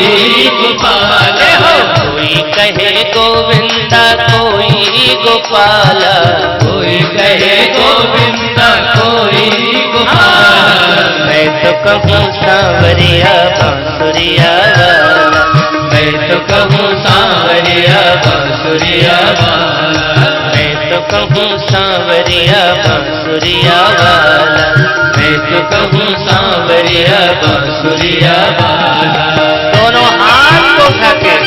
कोई गोपाल, कोई कहे गोविंदा कोई गोपाल, कोई कहे गोविंदा कोई गोपाल। मैं तो कहूँ सांवरिया बांसुरिया वाला, मैं तो कहूँ सांवरिया बांसुरिया वाला, मैं तो कहूँ सांवरिया बांसुरिया वाला, मैं तो कहूँ सांवरिया बांसुरिया वाला। दोनों हाथ को उठा के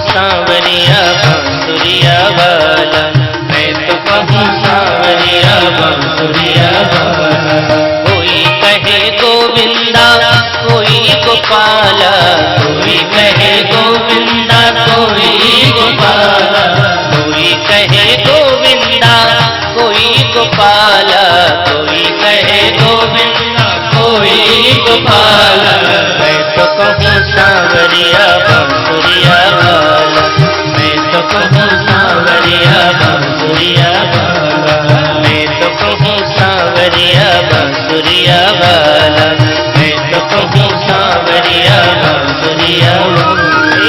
सांवरिया बांसुरिया वाला, मैं तो कहूँ सांवरिया बांसुरिया वाला। कोई कहे गोविंदा कोई गोपाला, कोई कहे गोविंदा कोई गोपाला, कोई कहे गोविंदा कोई गोपाला, कोई कहे गोविंदा कोई गोपाला। मैं तो कहूँ सांवरिया बांसुरिया वाला, मैं तो कहूँ सांवरिया बांसुरिया वाला, मैं तो कहूँ सांवरिया बांसुरिया वाला, मैं तो कहूँ सांवरिया बांसुरिया वाला।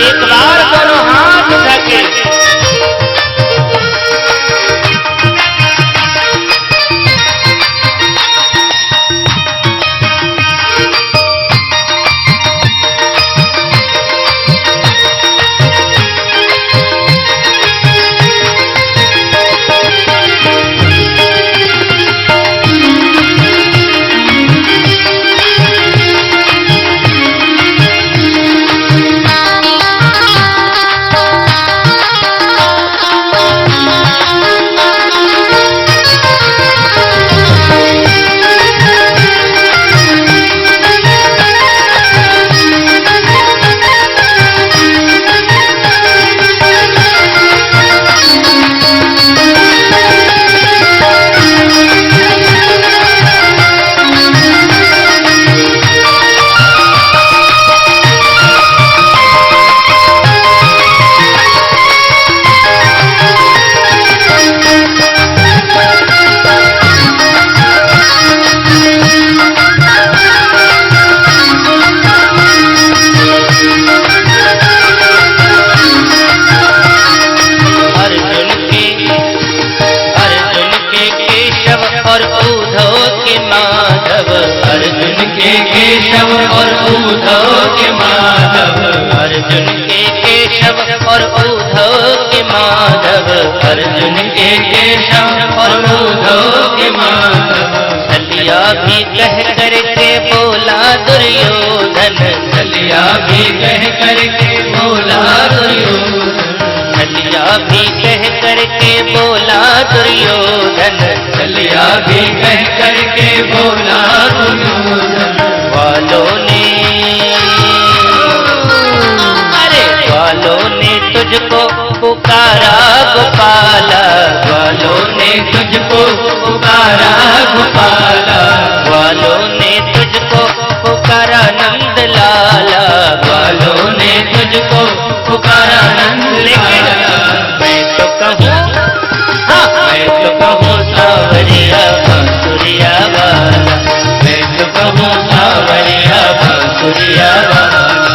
एक बार दोनों हाथ उठा के और उद्धव के माधव, अर्जुन के केशव और उद्धव के माधव, अर्जुन के केशव और उद्धव के माधव, अर्जुन के केशव और उद्धव के माधव। छलिया भी कह करके बोला दुर्योधन, छलिया भी कह करके बोला दुर्योधन, छलिया भी कह करके बोला दुर्योधन, छलिया भी कह करके बोला दुर्योधन। वालों ने अरे वालों ने तुझको पुकारा गोपाला, वालों ने तुझको पुकारा गोपाला, वालों ने तुझको पुकारा नंद लाला, वालों ने तुझको पुकारा नंद लाला। मैं तो कहूँ मैं तो कहूँ सांवरिया बांसुरिया वाला, मैं तो कहूँ सांवरिया बांसुरिया वाला,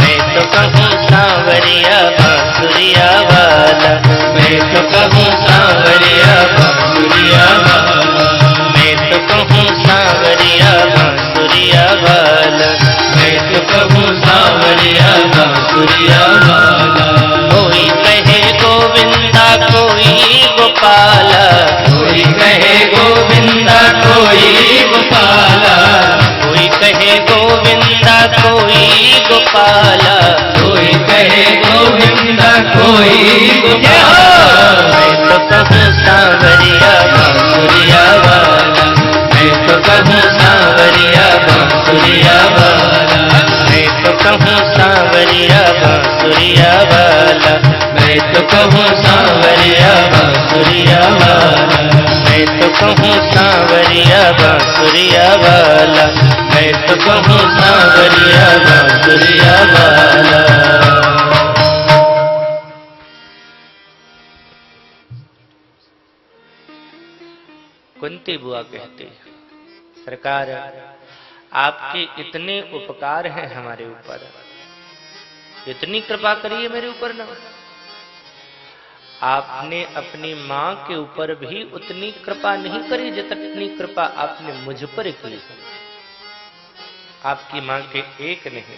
मैं तो कहूँ सांवरिया बांसुरिया वाला, मैं तो कहूँ सांवरिया बांसुरिया वाला, मैं तो कहूँ सांवरिया बांसुरिया वाला, मैं तो कहूँ सांवरिया बांसुरिया वाला। कोई कहे गोविंदा कोई गोपाला, कोई कहे गोविंदा कोई गोपाला, कोई कहे गोविंदा कोई गोपाला, कोई कहे गोविंदा कोई गोपाला। मैं तो कहूँ सांवरिया बांसुरिया वाला, मैं तो कहूँ बांसुरिया वाला, मैं तो कहूँ सांवरिया बांसुरिया वाला, मैं तो कहूँ सांवरिया बांसुरिया वाला, मैं तो कहूँ सांवरिया बांसुरिया वाला, मैं तो कहूँ सांवरिया बांसुरिया वाला। कुंती बुआ कहती, सरकार आपके इतने उपकार हैं हमारे ऊपर, इतनी कृपा करिए मेरे ऊपर ना। आपने अपनी माँ के ऊपर भी उतनी कृपा नहीं करी जितनी कृपा आपने मुझ पर की। आपकी माँ के एक नहीं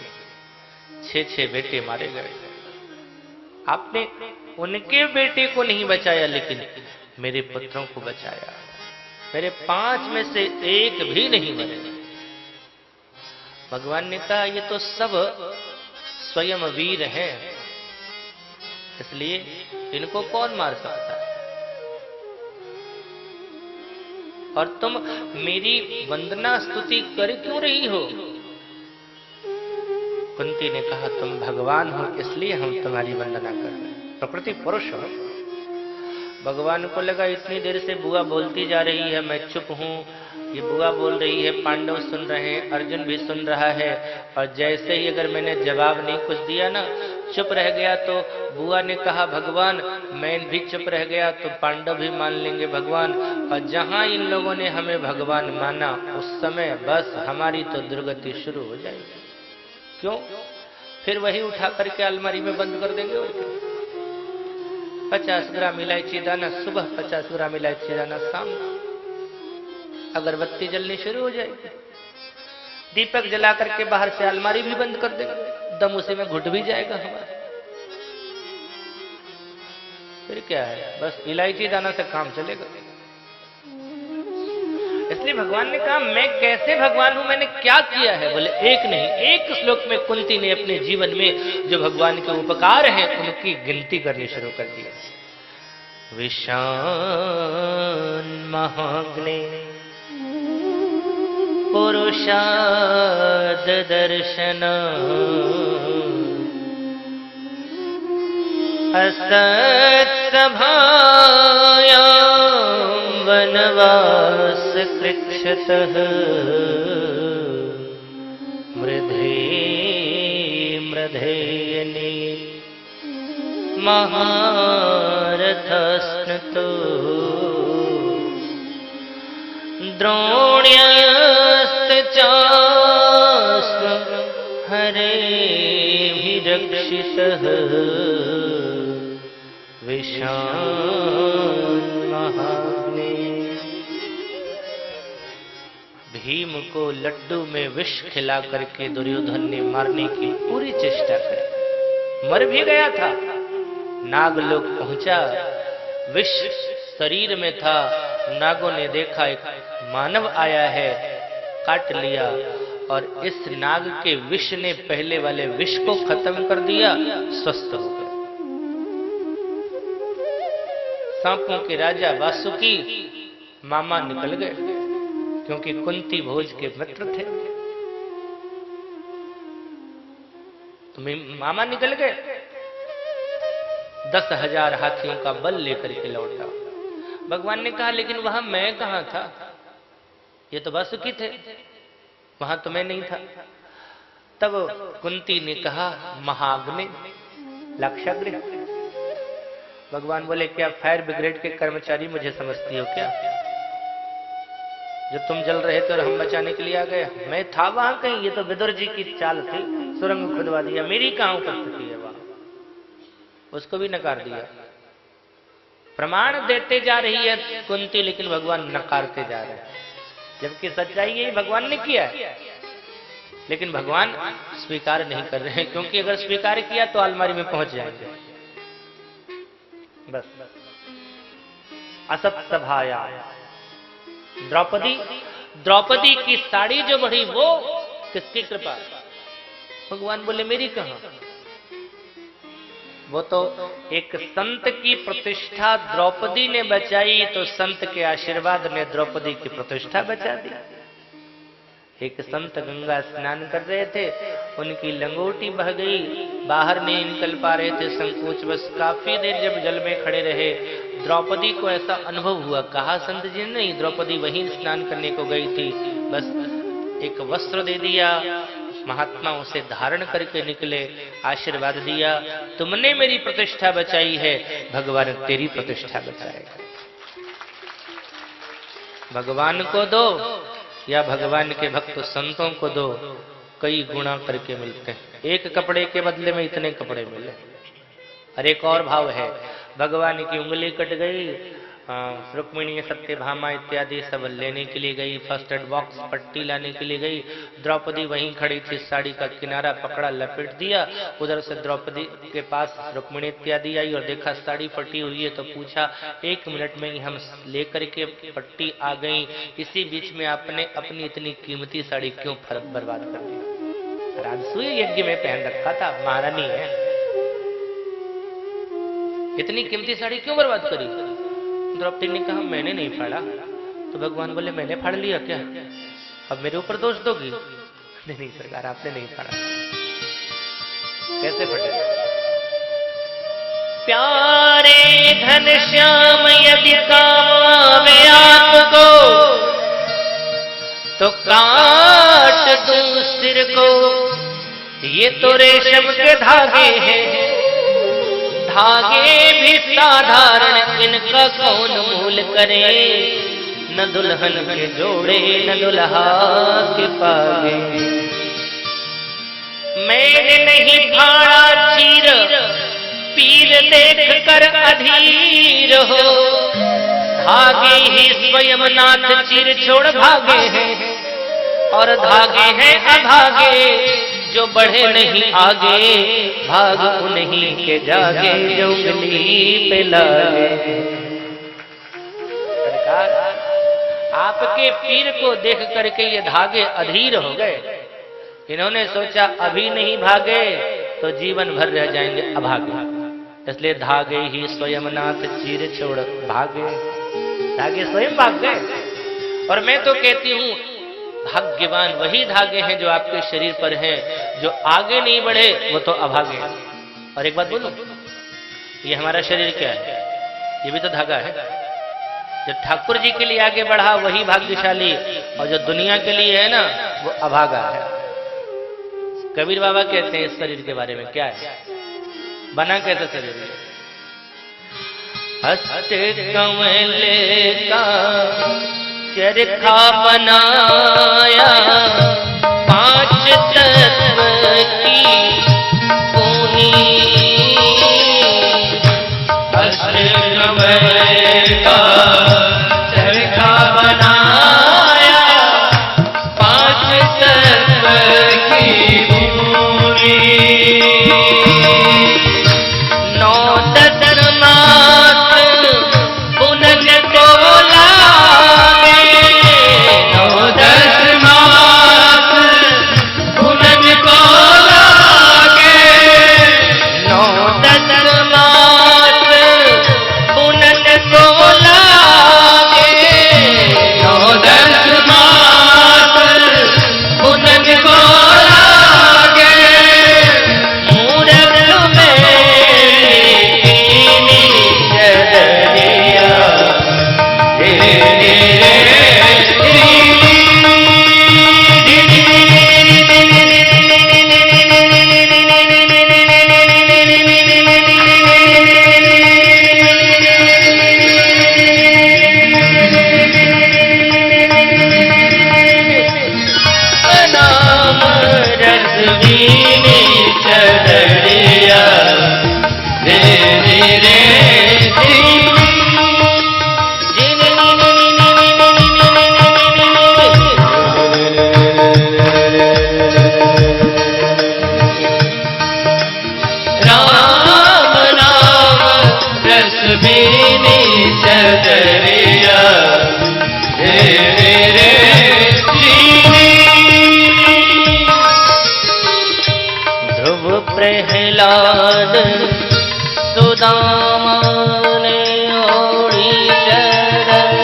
6 बेटे मारे गए। आपने उनके बेटे को नहीं बचाया, लेकिन मेरे पुत्रों को बचाया। मेरे 5 में से एक भी नहीं मरे। भगवान ने कहा ये तो सब स्वयं वीर हैं, इसलिए इनको कौन मार सकता है। और तुम मेरी वंदना स्तुति कर क्यों रही हो? कुंती ने कहा तुम भगवान हो इसलिए हम तुम्हारी वंदना कर रहे हैं। प्रकृति पुरुष हो। भगवान को लगा इतनी देर से बुआ बोलती जा रही है, मैं चुप हूं, ये बुआ बोल रही है, पांडव सुन रहे हैं, अर्जुन भी सुन रहा है, और जैसे ही अगर मैंने जवाब नहीं कुछ दिया ना, चुप रह गया, तो बुआ ने कहा भगवान मैं भी चुप रह गया तो पांडव भी मान लेंगे भगवान। और जहां इन लोगों ने हमें भगवान माना, उस समय बस हमारी तो दुर्गति शुरू हो जाएगी। क्यों? फिर वही उठा करके अलमारी में बंद कर देंगे। और क्यों? 50 ग्राम इलायची दाना सुबह, 50 ग्राम इलायची दाना शाम, अगरबत्ती जलनी शुरू हो जाएगी। दीपक जला करके बाहर से अलमारी भी बंद कर देंगे, दम उसी में घुट भी जाएगा हमारा। फिर क्या है, बस इलायची दाना से काम चलेगा। इसलिए भगवान ने कहा मैं कैसे भगवान हूं, मैंने क्या किया है? बोले एक नहीं, एक श्लोक में कुंती ने अपने जीवन में जो भगवान के उपकार हैं उनकी गिनती करनी शुरू कर दी। विशान महाग्ने पुरुषाद दर्शन असत्सभायां वनवास कृच्छतः मृधे मृधेयने महारथस्नतो द्रोण्यस्तचास्म हरेभिरक्षितः विशान महाग्ने। भीम को लड्डू में विष खिला करके दुर्योधन ने मारने की पूरी चेष्टा की, मर भी गया था। नागलोक पहुंचा, विष शरीर में था। नागों ने देखा एक मानव आया है, काट लिया, और इस नाग के विष ने पहले वाले विष को खत्म कर दिया, स्वस्थ हो गए। सांपों के राजा वासुकी मामा निकल गए, क्योंकि कुंती भोज के मित्र थे। तो मामा निकल गए, 10,000 हाथियों का बल लेकर के लौटा। भगवान ने कहा लेकिन वहां मैं कहां था? ये तो वासुकी थे, वहां तो मैं नहीं था। तब कुंती ने कहा महाग्नि लक्षाग्नि। भगवान बोले क्या फायर ब्रिगेड के कर्मचारी मुझे समझती हो क्या? जो तुम जल रहे थे और हम बचाने के लिए आ गए, मैं था वहां कहीं? ये तो विदुर जी की चाल थी, सुरंग खुदवा दिया, मेरी कहां उपस्थिति है वहां? उसको भी नकार दिया। प्रमाण देते जा रही है कुंती, लेकिन भगवान नकारते जा रहे हैं, जबकि सच्चाई यही भगवान ने किया है, लेकिन भगवान स्वीकार नहीं कर रहे हैं। क्योंकि अगर स्वीकार किया तो अलमारी में पहुंच जाएंगे। बस असत सभाया द्रौपदी की साड़ी जो बढ़ी वो किसकी कृपा? भगवान बोले मेरी कहां? वो तो एक संत की प्रतिष्ठा द्रौपदी ने बचाई, तो संत के आशीर्वाद ने द्रौपदी की प्रतिष्ठा बचा दी। एक संत गंगा स्नान कर रहे थे, उनकी लंगोटी बह गई, बाहर नहीं निकल पा रहे थे संकोच बस। काफी देर जब जल में खड़े रहे, द्रौपदी को ऐसा अनुभव हुआ, कहा संत जी ने नहीं, द्रौपदी वहीं स्नान करने को गई थी, बस एक वस्त्र दे दिया, महात्मा उसे धारण करके निकले, आशीर्वाद दिया, तुमने मेरी प्रतिष्ठा बचाई है, भगवान तेरी प्रतिष्ठा बचाएगा। भगवान को दो या भगवान के भक्त संतों को दो, कई गुणा करके मिलते हैं। एक कपड़े के बदले में इतने कपड़े मिले। और एक और भाव है, भगवान की उंगली कट गई, रुक्मिणी सत्यभामा इत्यादि सब लेने के लिए गई, फर्स्ट एड बॉक्स पट्टी लाने के लिए गई, द्रौपदी वहीं खड़ी थी, साड़ी का किनारा पकड़ा, लपेट दिया, उधर से द्रौपदी के पास रुक्मिणी इत्यादि आई और देखा साड़ी फटी हुई है, तो पूछा 1 मिनट में ही हम लेकर के पट्टी आ गई, इसी बीच में आपने अपनी इतनी कीमती साड़ी क्यों बर्बाद कर दी? राजसूय यज्ञ में पहन रखा था, महारानी है, इतनी कीमती साड़ी क्यों बर्बाद करी? द्रौपदी ने कहा मैंने नहीं फाड़ा। तो भगवान बोले मैंने फाड़ लिया क्या, अब मेरे ऊपर दोष दोगी? नहीं नहीं सरकार, आपने नहीं फाड़ा। कैसे फटे? प्यारे घनश्याम यदि काम आवे आपको, तो काट दूं सिर को, ये तो रेशम के धागे हैं, धागे भी साधारण, इनका कौन मूल करे, न दुल्हन के जोड़े न दुल्हा के पागे। मैंने नहीं फाड़ा चीर, पीर देख कर अधीर हो, धागे ही स्वयं नाथ चीर छोड़ भागे हैं, और धागे हैं अभागे, जो बढ़े नहीं आगे, भाग उन्हीं के जागे, जो उंगली पे लागे। सरकार आपके पीर को देख करके ये धागे अधीर हो गए, इन्होंने सोचा अभी नहीं भागे तो जीवन भर रह जाएंगे अभागे, इसलिए धागे ही स्वयं नाथ चीर छोड़ भागे, धागे स्वयं भाग गए। और मैं तो कहती हूं भाग्यवान वही धागे हैं जो आपके शरीर पर हैं, जो आगे नहीं बढ़े वो तो अभागे हैं। और एक बात बोलूं, ये हमारा शरीर क्या है, ये भी तो धागा है। जो ठाकुर जी के लिए आगे बढ़ा वही भाग्यशाली, और जो दुनिया के लिए है ना वो अभागा है। कबीर बाबा कहते हैं इस शरीर के बारे में, क्या है, बना कैसे शरीर? हस्ते कमले का चरखा बनाया, 5 तत्व की पूनी, हस्ते कमले का चरखा बनाया, 5 तत्व की पूनी, 9 10 मास पुनज को लागे, 9 10 मास पुनज को लागे, 9 10 मास पुनज को लागे, 9 10 मास पुनज को लागे, मूरत में कीनी चदरिया, नाम रसवीनी चदरिया, रे रे रे राम राम रसवीनी चदरिया, रे रे रे ध्रुव प्रहलाद सुदामा ने ओढ़ी चदरिया,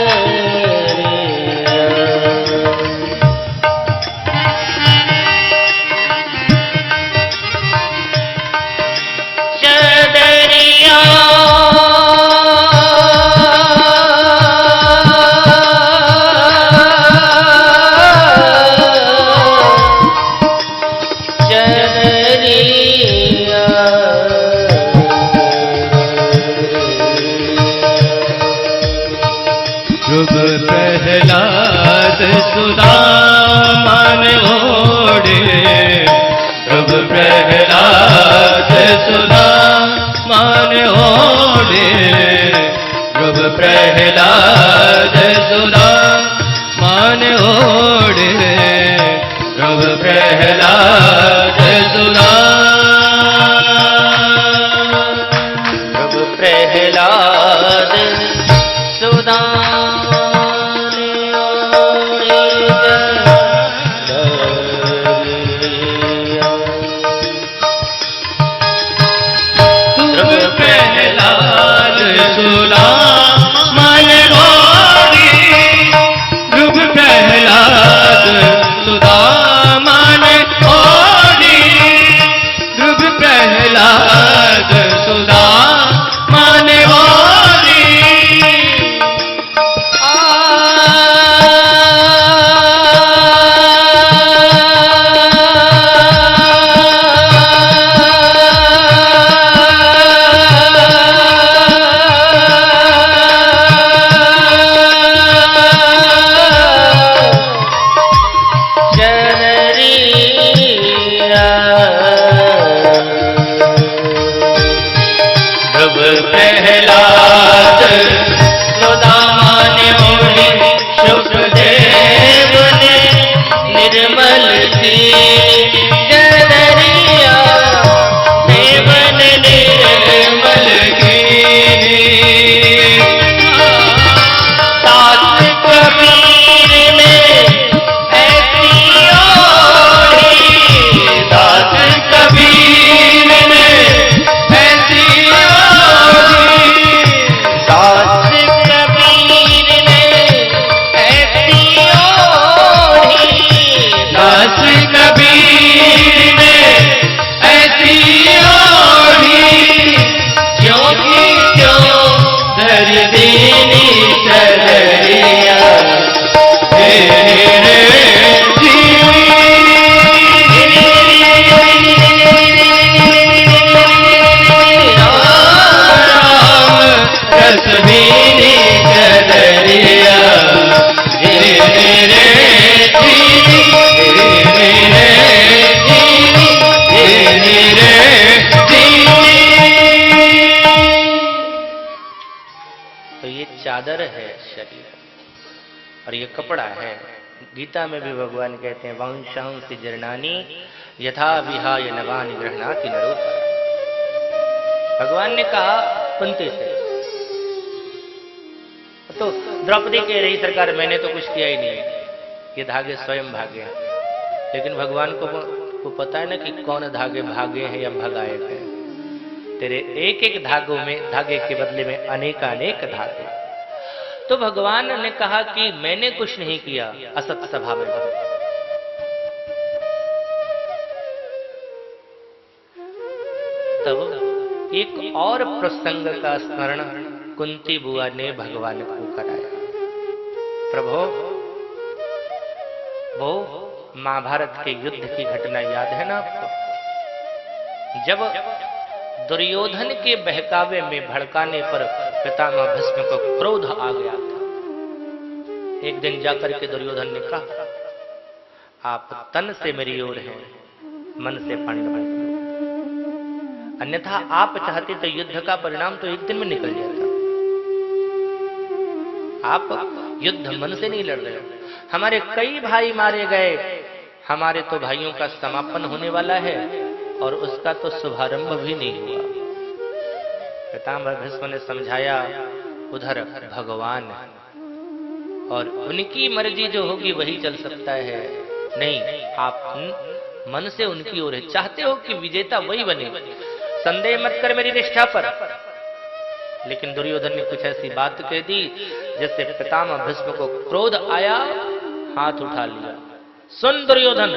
ध्रुव प्रहलाद सुना मान ओढ़े ध्रुव प्रहलाद सुना ध्रुव प्रहलाद सुना चादर है शरीर और ये कपड़ा है। गीता में भी भगवान कहते हैं वंशांसि जरणानि यथा विहाय नवानि गृह्णाति नरोपरा। भगवान ने कहा पंते से, तो द्रौपदी कह रही सरकार मैंने तो कुछ किया ही नहीं, ये धागे स्वयं भागे। लेकिन भगवान को पता है ना कि कौन धागे भागे हैं या भगाए गए। तेरे एक एक धागों में, धागे के बदले में अनेकानेक धागे। तो भगवान ने कहा कि मैंने कुछ नहीं किया असत सभा में। तब एक और प्रसंग का स्मरण कुंती बुआ ने भगवान को कराया। प्रभु, वो महाभारत के युद्ध की घटना याद है ना आपको? जब दुर्योधन के बहकावे में भड़काने पर पितामह भीष्म को क्रोध आ गया था। एक दिन जाकर के दुर्योधन ने कहा, आप तन से मेरी ओर हैं, मन से पांडव, अन्यथा आप चाहते तो युद्ध का परिणाम तो एक दिन में निकल जाता। आप युद्ध मन से नहीं लड़ रहे। हमारे कई भाई मारे गए, हमारे तो भाइयों का समापन होने वाला है और उसका तो शुभारंभ भी नहीं हुआ। पितामह भीष्म ने समझाया, उधर भगवान और उनकी मर्जी जो होगी वही चल सकता है। नहीं, आप मन से उनकी ओर चाहते हो कि विजेता वही बने, संदेह मत कर मेरी निष्ठा पर। लेकिन दुर्योधन ने कुछ ऐसी बात कह दी जिससे पितामह भीष्म को क्रोध आया, हाथ उठा लिया। सुन दुर्योधन,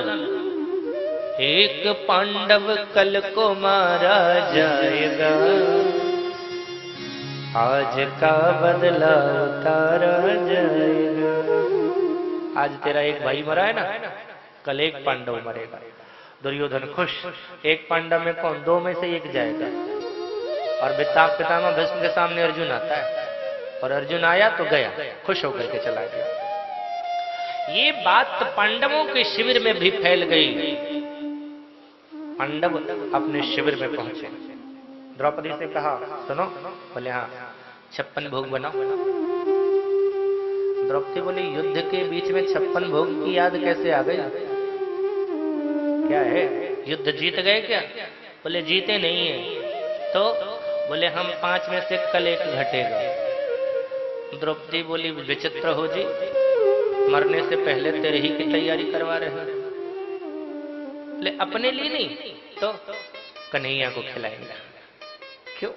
एक पांडव कल को मारा जाएगा, आज का बदला उतारा जाएगा। आज तेरा एक भाई मरा है ना, कल एक पांडव मरेगा। दुर्योधन खुश, एक पांडव में कौन, दो में से एक जाएगा। और पितामह भीष्म के सामने अर्जुन आता है और अर्जुन आया तो गया, खुश होकर के चला गया। ये बात पांडवों के शिविर में भी फैल गई। पांडव अपने शिविर में पहुंचे, द्रौपदी से कहा सुनो, बोले हाँ 56 भोग बनाओ। द्रौपदी बोली युद्ध के बीच में 56 भोग की याद कैसे आ गई? क्या है, युद्ध जीत गए क्या? बोले जीते नहीं है। तो बोले हम 5 में से कल एक घटेगा। द्रौपदी बोली विचित्र हो जी, मरने से पहले तेरे ही की तैयारी करवा रहे हैं। बोले अपने लिए नहीं तो कन्हैया को खिलाएंगे। क्यों?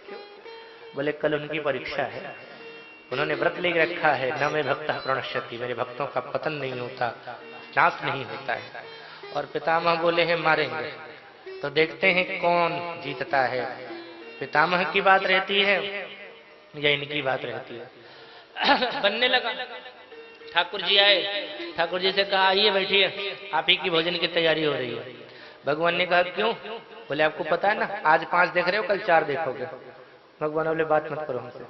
बोले कल उनकी परीक्षा है, उन्होंने व्रत ले रखा है, न मैं भक्तः प्रणश्यति, मेरे भक्तों का पतन नहीं होता, नाश नहीं होता है। और पितामह बोले हैं मारेंगे, तो देखते हैं कौन जीतता है, पितामह की बात रहती है या इनकी बात रहती है। बनने लगा। ठाकुर जी आए, ठाकुर जी से कहा आइए बैठिए, आप ही की भोजन की तैयारी हो रही है। भगवान ने कहा क्यों? बोले आपको पता है ना, आज 5 देख रहे हो, कल 4 देखोगे। भगवान बोले बात मत करो हमसे,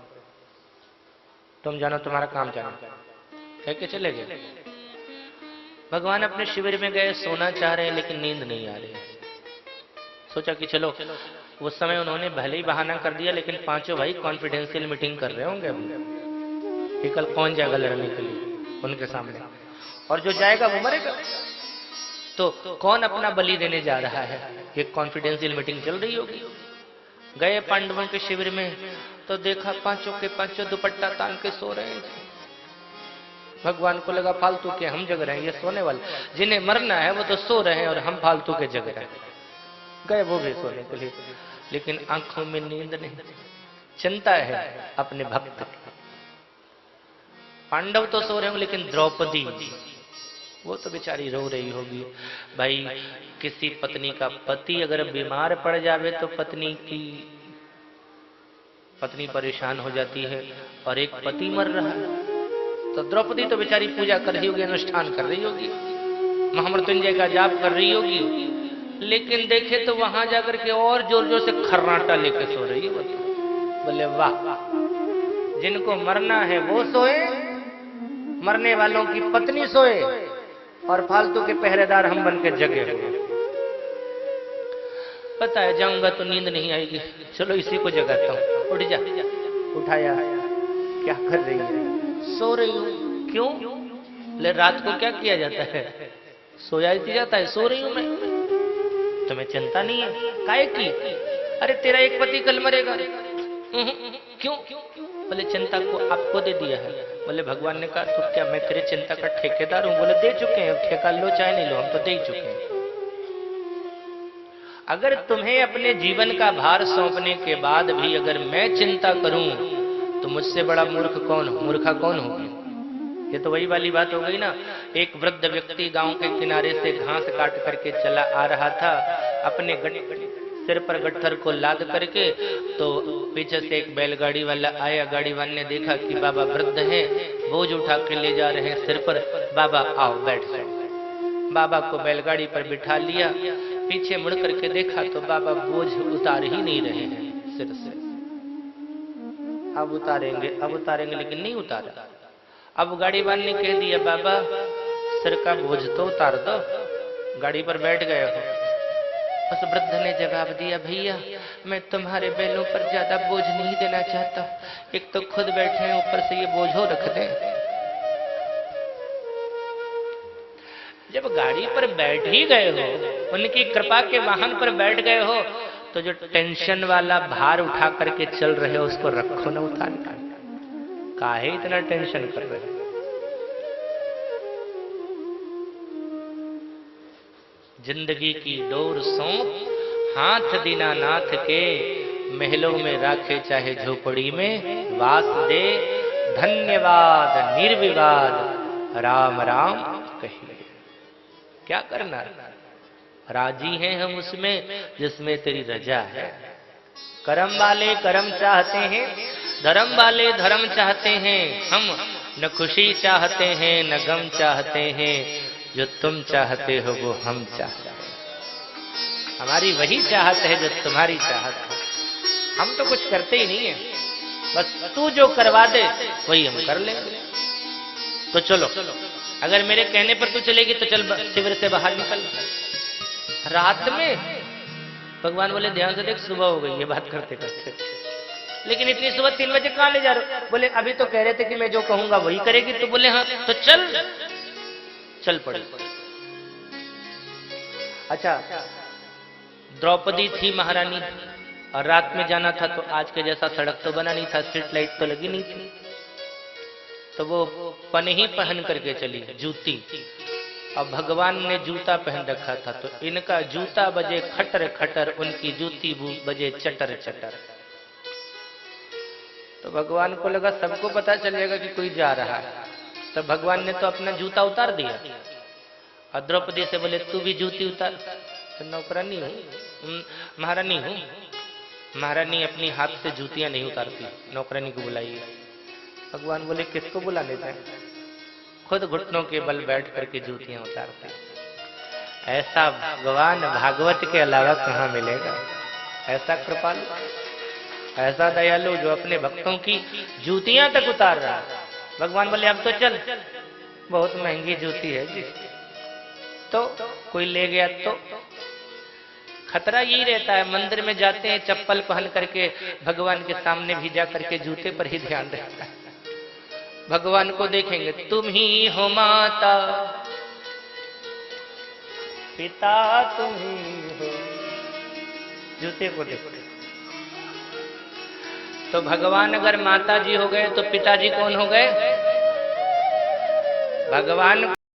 तुम जानो तुम्हारा काम जानो, कह के चले गए। भगवान अपने शिविर में गए, सोना चाह रहे हैं लेकिन नींद नहीं आ रही। सोचा कि चलो, उस समय उन्होंने भले ही बहाना कर दिया, लेकिन पांचों भाई कॉन्फिडेंशियल मीटिंग कर रहे होंगे अभी कि कल कौन जाएगा लड़ने के लिए उनके सामने, और जो जाएगा वो मरेगा। तो कौन अपना बलि देने जा रहा है, ये कॉन्फिडेंशियल मीटिंग चल रही होगी। गए पांडवों के शिविर में तो देखा पांचों के पांचों दुपट्टा तान के सो रहे हैं। भगवान को लगा फालतू के हम जग रहे हैं, ये सोने वाले, जिन्हें मरना है वो तो सो रहे हैं और हम फालतू के जग रहे हैं। गए वो भी सोने के लिए, लेकिन आंखों में नींद नहीं, चिंता है अपने भक्त की। पांडव तो सो रहे हो, लेकिन द्रौपदी वो तो बेचारी रो रही होगी। भाई किसी पत्नी का पति अगर बीमार पड़ जावे तो पत्नी परेशान हो जाती है, और एक पति मर रहा है तो द्रौपदी तो बेचारी पूजा कर रही होगी, अनुष्ठान कर रही होगी, महामृत्युंजय का जाप कर रही होगी। लेकिन देखे तो वहां जाकर के और जोर जोर से खर्राटा लेके सो रही है। बोले वाह, जिनको मरना है वो सोए, मरने वालों की पत्नी सोए, और फालतू के पहरेदार हम बन के जगे हुए। पता है जाऊंगा तो नींद नहीं आएगी, चलो इसी को जगाता हूँ। उठ जा, उठाया, क्या कर रही है? सो रही हूँ। क्यों? ले रात को क्या किया जाता है, सोया ही जाता है, सो रही हूँ मैं। तुम्हें चिंता नहीं है? काहे की? अरे तेरा एक पति कल मरेगा। क्यों? बोले चिंता को आपको दे दिया है। बोले भगवान ने कहा तो क्या मैं तेरे चिंता का ठेकेदार हूं? बोले दे चुके हैं, ठेका लो चाहे नहीं लो, हम तो दे ही चुके हैं। अगर तुम्हें अपने जीवन का भार सौंपने के बाद भी अगर मैं चिंता करूं तो मुझसे बड़ा मूर्खा कौन होगी? ये तो वही वाली बात हो गई ना। एक वृद्ध व्यक्ति गांव के किनारे से घास काट करके चला आ रहा था, अपने सिर पर गट्ठर को लाद करके, तो पीछे से एक बैलगाड़ी वाला आया। गाड़ी वाले ने देखा कि बाबा वृद्ध हैं, बोझ उठा के ले जा रहे हैं सिर पर, बाबा आओ बैठ जाओ। बाबा को बैलगाड़ी पर बिठा लिया। पीछे मुड़ करके देखा तो बाबा बोझ उतार ही नहीं रहे हैं सिर से। अब उतारेंगे लेकिन नहीं उतारा। अब गाड़ी वाले ने कह दिया बाबा सिर का बोझ तो उतार दो, गाड़ी पर बैठ गए हो। उस वृद्ध ने जवाब दिया भैया मैं तुम्हारे बैलों पर ज्यादा बोझ नहीं देना चाहता, एक तो खुद बैठे हैं, ऊपर से ये बोझो रख दें। जब गाड़ी पर बैठ ही गए हो, उनकी कृपा के वाहन पर बैठ गए हो, तो जो टेंशन वाला भार उठा करके चल रहे हो उसको रखो ना उतार कर। काहे इतना टेंशन कर रहे हो? जिंदगी की डोर सौंप हाथ दीनानाथ के, महलों में राखे चाहे झोपड़ी में वास दे। धन्यवाद निर्विवाद राम राम कहिए। क्या करना, राजी हैं हम उसमें जिसमें तेरी रजा है। कर्म वाले कर्म चाहते हैं, धर्म वाले धर्म चाहते हैं। हम न खुशी चाहते हैं न गम चाहते हैं, जो तुम चाहते हो वो हम चाहते हैं। हमारी वही चाहत है जो तुम्हारी चाहत है। हम तो कुछ करते ही नहीं है, बस तू जो करवा दे वही हम कर लेंगे। तो चलो, अगर मेरे कहने पर तू चलेगी तो चल शिविर से बाहर निकल। रात में भगवान बोले ध्यान से देख, सुबह हो गई ये बात करते करते, लेकिन इतनी सुबह 3 बजे कहाँ ले जा रहे हो? बोले अभी तो कह रहे थे कि मैं जो कहूंगा वही करेगी। तो बोले हाँ तो चल पड़ी। अच्छा, द्रौपदी थी महारानी और रात में जाना था, तो आज के जैसा सड़क तो बना नहीं था, स्ट्रीट लाइट तो लगी नहीं थी, तो वो पनही पहन करके चली, जूती। अब भगवान ने जूता पहन रखा था, तो इनका जूता बजे खटर खटर, उनकी जूती बजे चटर चटर। तो भगवान को लगा सबको पता चलेगा कि कोई जा रहा है, तो भगवान ने तो अपना जूता उतार दिया और द्रौपदी से बोले तू भी जूती उतार। तो नौकरानी हूँ, महारानी हूँ, महारानी अपनी हाथ से जूतियां नहीं उतारती, नौकरानी को बुलाइए। भगवान बोले किसको बुलाने जाए? खुद घुटनों के बल बैठ करके जूतियां उतारते। ऐसा भगवान भागवत के अलावा कहाँ मिलेगा? ऐसा कृपालु, ऐसा दयालु जो अपने भक्तों की जूतियां तक उतार रहा है। भगवान बोले अब तो चल, बहुत महंगी जूती है जी। तो कोई ले गया तो खतरा यही रहता है, मंदिर में जाते हैं चप्पल पहन करके, भगवान के सामने भी जा करके जूते पर ही ध्यान रहता है। भगवान को देखेंगे, तुम ही हो माता पिता, तुम ही हो, जूते को देखते। तो भगवान अगर माता जी हो गए तो पिताजी कौन हो गए? भगवान